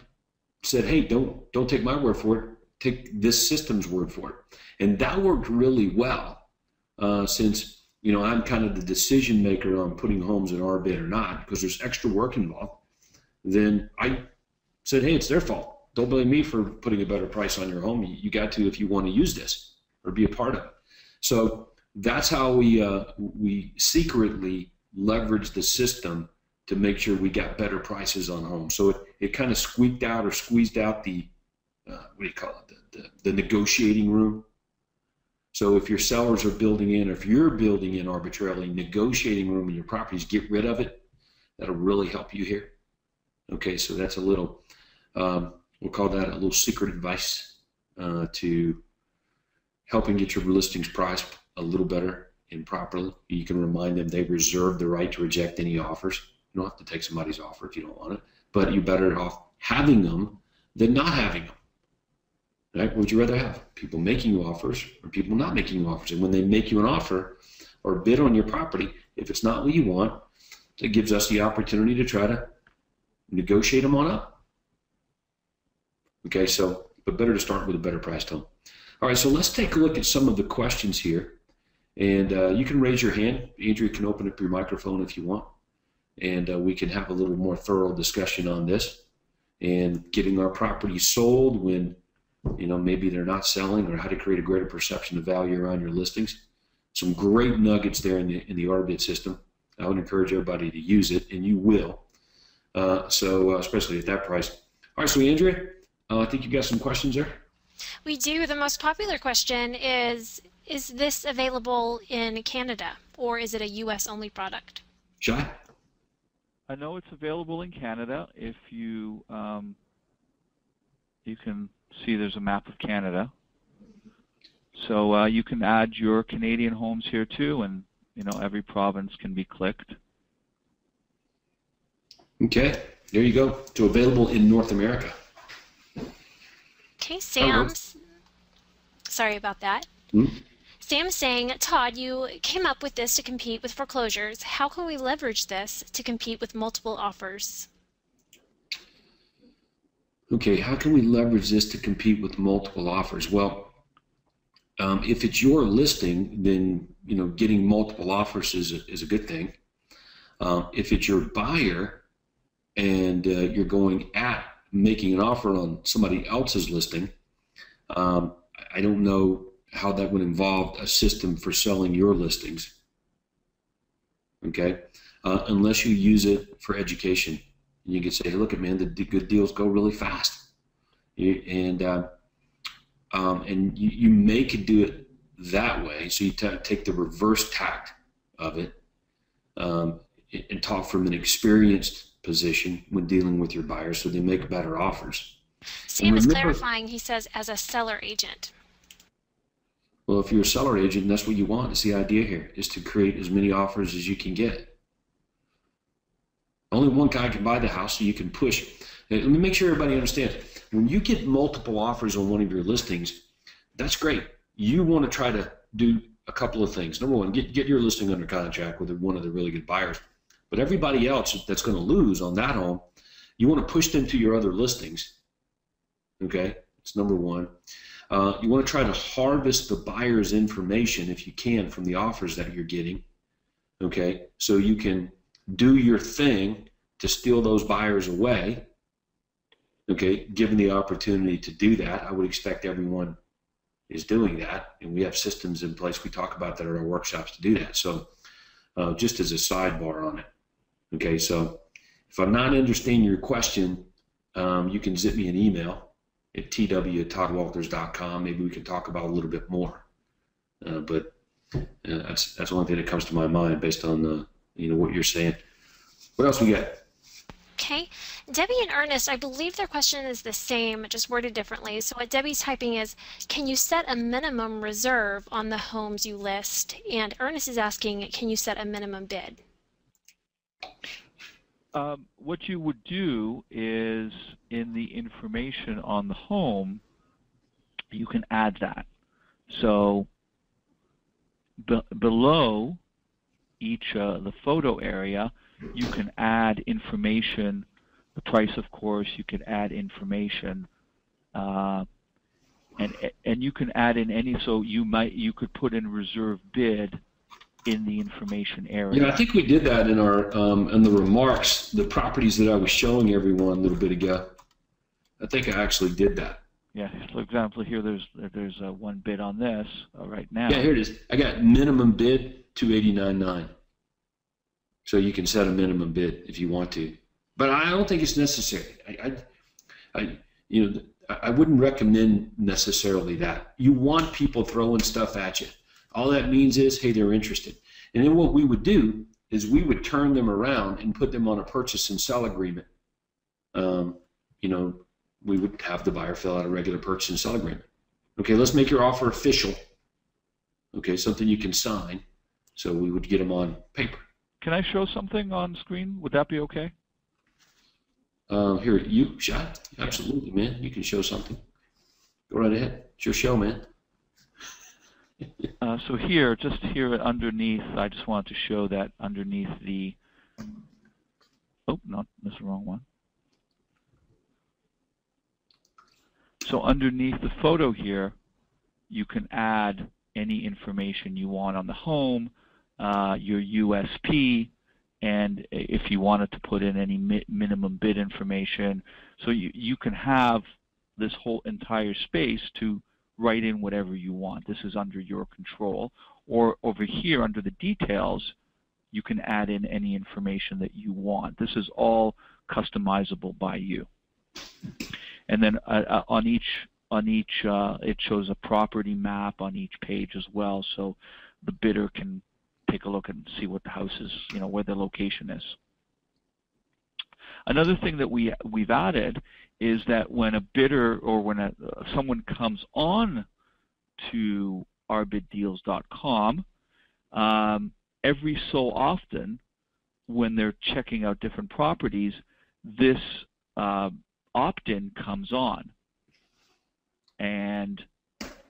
said, hey, don't take my word for it. Take this system's word for it. And that worked really well since, I'm kind of the decision maker on putting homes in RBID or not, because there's extra work involved. Then I said, hey, it's their fault. Don't blame me for putting a better price on your home. You got to if you want to use this or be a part of it. So that's how we secretly leverage the system to make sure we got better prices on homes. So it kind of squeaked out or squeezed out the, the negotiating room. So if your sellers are building in, or if you're building in arbitrarily negotiating room in your properties, get rid of it. That'll really help you here. Okay, so that's a little, we'll call that a little secret advice to helping get your listings priced a little better and properly. You can remind them they reserve the right to reject any offers. You don't have to take somebody's offer if you don't want it, but you're better off having them than not having them. Right? What would you rather have? People making you offers or people not making you offers? And when they make you an offer or bid on your property, if it's not what you want, it gives us the opportunity to try to negotiate them on up. Okay, so, but better to start with a better priced home. All right, so let's take a look at some of the questions here. And you can raise your hand. Andrea can open up your microphone if you want. And we can have a little more thorough discussion on this and getting our properties sold when, maybe they're not selling, or how to create a greater perception of value around your listings. Some great nuggets there in the RBID system. I would encourage everybody to use it, and you will. Especially at that price. All right, so Andrea, I think you got some questions there. We do. The most popular question is this available in Canada, or is it a U.S. only product? Shai? I know it's available in Canada. If you you can see there's a map of Canada. So you can add your Canadian homes here too, and every province can be clicked. Okay, there you go. So available in North America. Okay, Sam's. Sorry about that. Sam's saying, Todd, you came up with this to compete with foreclosures. How can we leverage this to compete with multiple offers? Okay, how can we leverage this to compete with multiple offers? Well, if it's your listing, then getting multiple offers is a good thing. If it's your buyer and you're going at making an offer on somebody else's listing, I don't know how that would involve a system for selling your listings. Okay, unless you use it for education. You can say, hey, look, man, the good deals go really fast, and you may could do it that way. So you take the reverse tact of it, and and talk from an experienced position when dealing with your buyers so they make better offers. Sam is clarifying, he says, as a seller agent. Well, if you're a seller agent, that's what you want. It's the idea here, is to create as many offers as you can get. Only one guy can buy the house, so you can push. Let me make sure everybody understands. When you get multiple offers on one of your listings, that's great. You want to try to do a couple of things. Number one, get your listing under contract with one of the really good buyers. But everybody else that's going to lose on that home, you want to push them to your other listings. Okay, that's number one. You want to try to harvest the buyer's information if you can from the offers that you're getting. Okay, so you can do your thing to steal those buyers away. Okay, given the opportunity to do that, I would expect everyone is doing that, and we have systems in place we talk about that at our workshops to do that. So just as a sidebar on it. Okay, so if I'm not understanding your question, you can zip me an email at tw@toddwalters.com. Maybe we can talk about a little bit more. But that's one thing that comes to my mind based on what you're saying. What else we got? Okay. Debbie and Ernest, I believe their question is the same, just worded differently. So what Debbie's typing is, can you set a minimum reserve on the homes you list? And Ernest is asking, can you set a minimum bid? What you would do is, in the information on the home, you can add that. So below each the photo area, you can add information, the price, of course. You can add information, and you can add in any. So you could put in reserve bid in the information area. Yeah, I think we did that in our in the remarks, the properties that I was showing everyone a little bit ago. I think I actually did that. Yeah, for example, here there's one bid on this right now. Yeah, here it is. I got minimum bid $289,900. So you can set a minimum bid if you want to, but I don't think it's necessary. I wouldn't recommend necessarily that. You want people throwing stuff at you. All that means is, hey, they're interested. And then what we would do is we would turn them around and put them on a purchase and sell agreement. We would have the buyer fill out a regular purchase and sell agreement. Okay, let's make your offer official. Okay, something you can sign. So we would get them on paper. Can I show something on screen? Would that be okay? Here, you shot? Absolutely, man. You can show something. Go right ahead. It's your show, man. So here, just here underneath, I just want to show that underneath the, oh, no, that's the wrong one. So underneath the photo here, you can add any information you want on the home, your USP, and if you wanted to put in any minimum bid information. So you can have this whole entire space to write in whatever you want. This is under your control. Or over here under the details, you can add in any information that you want. This is all customizable by you. And then on each it shows a property map on each page as well, so the bidder can take a look and see what the house is, where the location is. Another thing that we've added is that when a bidder or when someone comes on to RBIDdeals.com, every so often when they're checking out different properties, this opt-in comes on, and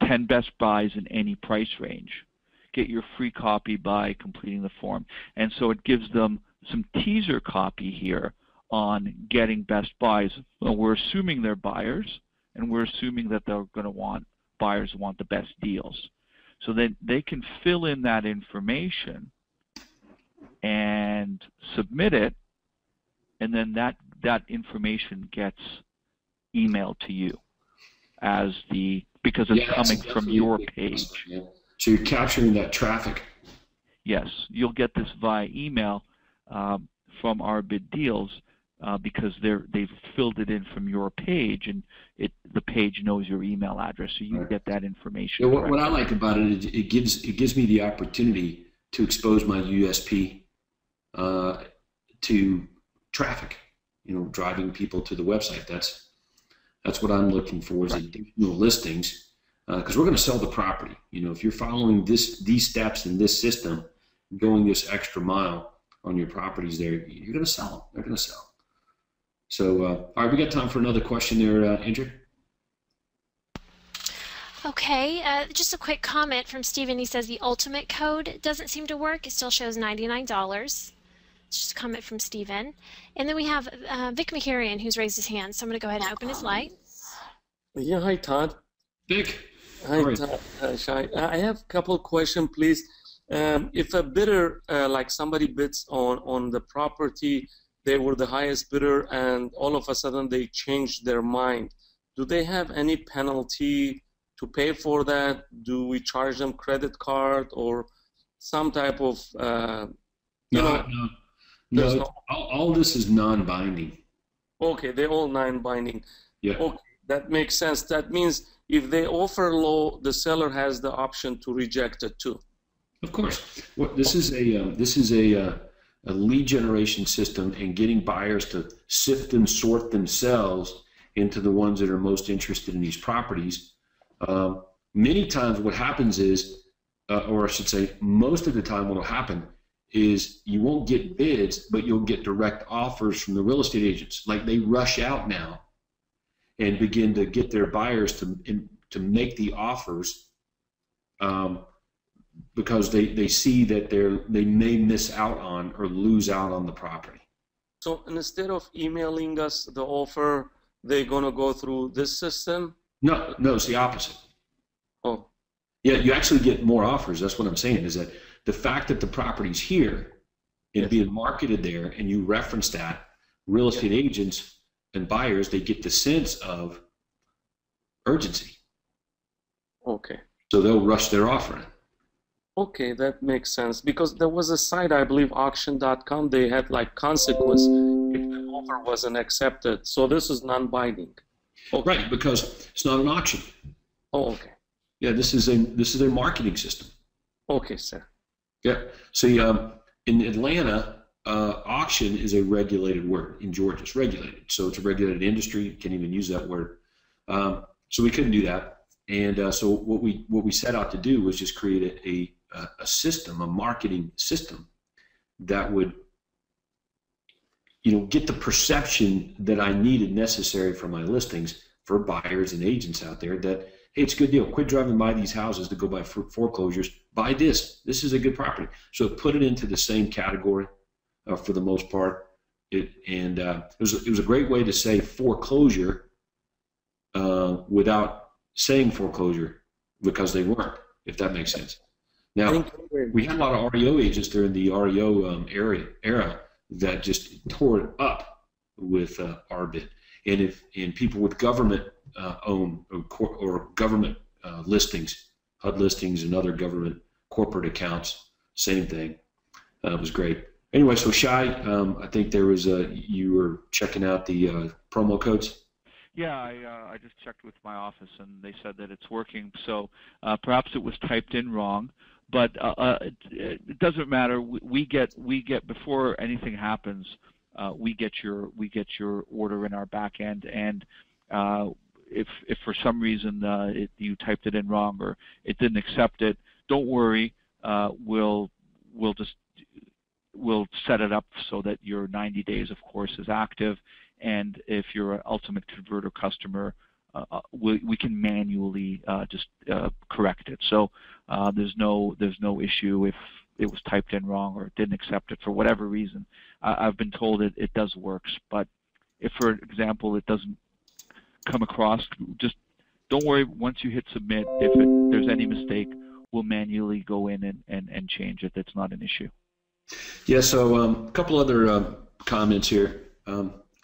10 best buys in any price range. Get your free copy by completing the form. And so it gives them some teaser copy here on getting best buys. Well, we're assuming they're buyers, and we're assuming that they're going to want buyers who want the best deals. So then they can fill in that information and submit it, and then that information gets emailed to you because it's coming from your page. Yeah. So you're capturing that traffic. Yes, you'll get this via email from RBID Deals because they've filled it in from your page, and the page knows your email address, so you get that information. Yeah, what I like about it is it gives me the opportunity to expose my USP to traffic, driving people to the website. That's what I'm looking for is additional listings, because we're going to sell the property. If you're following these steps in this system, going this extra mile on your properties there, you're going to sell them. They're going to sell. So, all right, we got time for another question there, Andrew. Okay, just a quick comment from Stephen. He says the ultimate code doesn't seem to work. It still shows $99. It's just a comment from Stephen. And then we have Vic McCarian, who's raised his hand. So I'm going to go ahead and open his light. Yeah, hi, Todd. Vic. Hi, Todd. Shai. I have a couple of questions, please. If a bidder, like somebody bids on the property, they were the highest bidder, and all of a sudden they changed their mind, do they have any penalty to pay for that? Do we charge them credit card or some type of, No, all this is non-binding. Okay, they're all non-binding. Yeah. Okay, that makes sense. That means if they offer low, the seller has the option to reject it too. Of course. This is a lead generation system, and getting buyers to sift and sort themselves into the ones that are most interested in these properties. Many times what happens is, or I should say most of the time what will happen is you won't get bids, but you'll get direct offers from the real estate agents. Like they rush out now and begin to get their buyers to make the offers because they see that they may miss out on or lose out on the property. So instead of emailing us the offer, they're going to go through this system? No, it's the opposite. Oh. Yeah, you actually get more offers. That's what I'm saying, is that the fact that the property's here and being marketed there, and you reference that, real estate agents and buyers, they get the sense of urgency. Okay. So they'll rush their offer in. Okay, that makes sense. Because there was a site, I believe, auction.com, they had like consequence if the offer wasn't accepted. So this is non-binding. Okay. Right, because it's not an auction. Oh, okay. Yeah, this is a marketing system. Okay, sir. Yeah. See, in Atlanta, auction is a regulated word. In Georgia, it's regulated. So it's a regulated industry. You can't even use that word. So we couldn't do that. And so what we set out to do was just create a system, a marketing system that would, get the perception that I needed necessary for my listings for buyers and agents out there that, hey, it's a good deal. Quit driving by these houses to go buy foreclosures. Buy this. This is a good property. So put it into the same category for the most part. It was a great way to say foreclosure without saying foreclosure because they weren't, if that makes sense. Now, we had a lot of REO agents during the REO era that just tore it up with RBID. And people with government owned or government listings, HUD listings and other government corporate accounts, same thing. It was great. Anyway, so Shai, I think there was you were checking out the promo codes. Yeah, I just checked with my office and they said that it's working. So perhaps it was typed in wrong, but it doesn't matter. We get before anything happens. We get your order in our back end, and if for some reason you typed it in wrong or it didn't accept it, don't worry. We'll set it up so that your 90 days, of course, is active. And if you're an Ultimate Converter customer, we can manually just correct it. So there's no issue if it was typed in wrong or didn't accept it for whatever reason. I've been told it does works, but if, for example, it doesn't come across, just don't worry. Once you hit submit, if there's any mistake, we'll manually go in and change it. That's not an issue. Yeah. So a couple other comments here.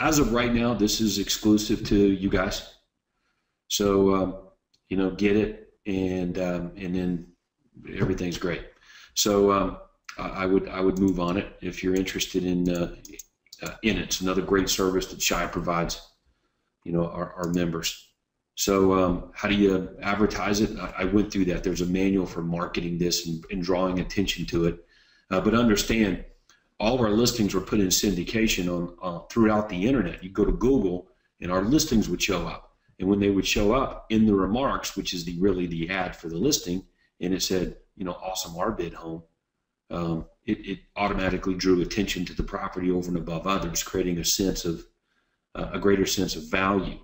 As of right now, this is exclusive to you guys. So get it, and then everything's great. So I would move on it if you're interested in it. It's another great service that Shai provides, our members. So how do you advertise it? I went through that. There's a manual for marketing this and drawing attention to it. But understand, all of our listings were put in syndication on throughout the internet. You go to Google, and our listings would show up. And when they would show up in the remarks, which is really the ad for the listing, and it said, awesome RBID home, it automatically drew attention to the property over and above others, creating a greater sense of value,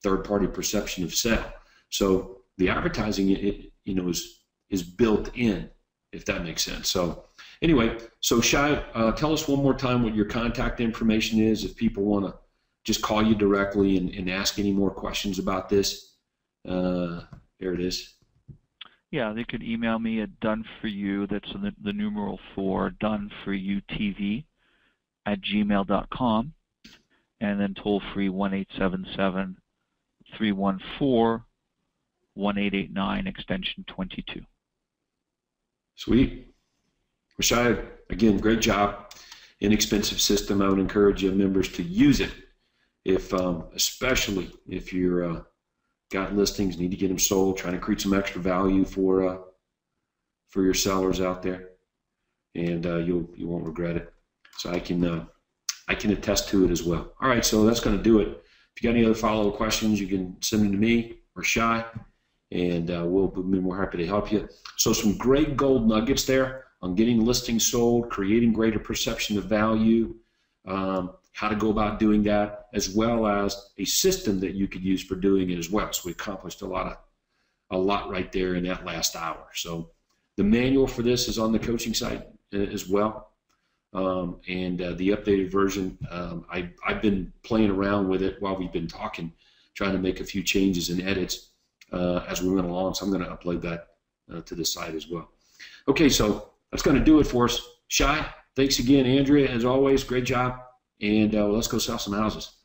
third-party perception of sale. So the advertising, is built in, if that makes sense. So anyway, so Shai, tell us one more time what your contact information is if people want to just call you directly and ask any more questions about this. There it is. Yeah, they could email me at doneforyou, that's the numeral 4, doneforyouTV@gmail.com, and then toll free 1-877-314-1889, extension 22. Sweet. Rashad, again, great job. Inexpensive system. I would encourage your members to use it, especially if you're got listings, need to get them sold, trying to create some extra value for your sellers out there, and you won't regret it. So I can attest to it as well. All right, so that's going to do it. If you got any other follow-up questions, you can send them to me or Shai, and we'll be more happy to help you. So some great gold nuggets there on getting listings sold, creating greater perception of value, how to go about doing that, as well as a system that you could use for doing it as well. So we accomplished a lot right there in that last hour. So the manual for this is on the coaching site as well, and the updated version. I've been playing around with it while we've been talking, trying to make a few changes and edits as we went along. So I'm going to upload that to the site as well. Okay, so that's going to do it for us. Shai, thanks again. Andrea, as always, great job. And let's go sell some houses.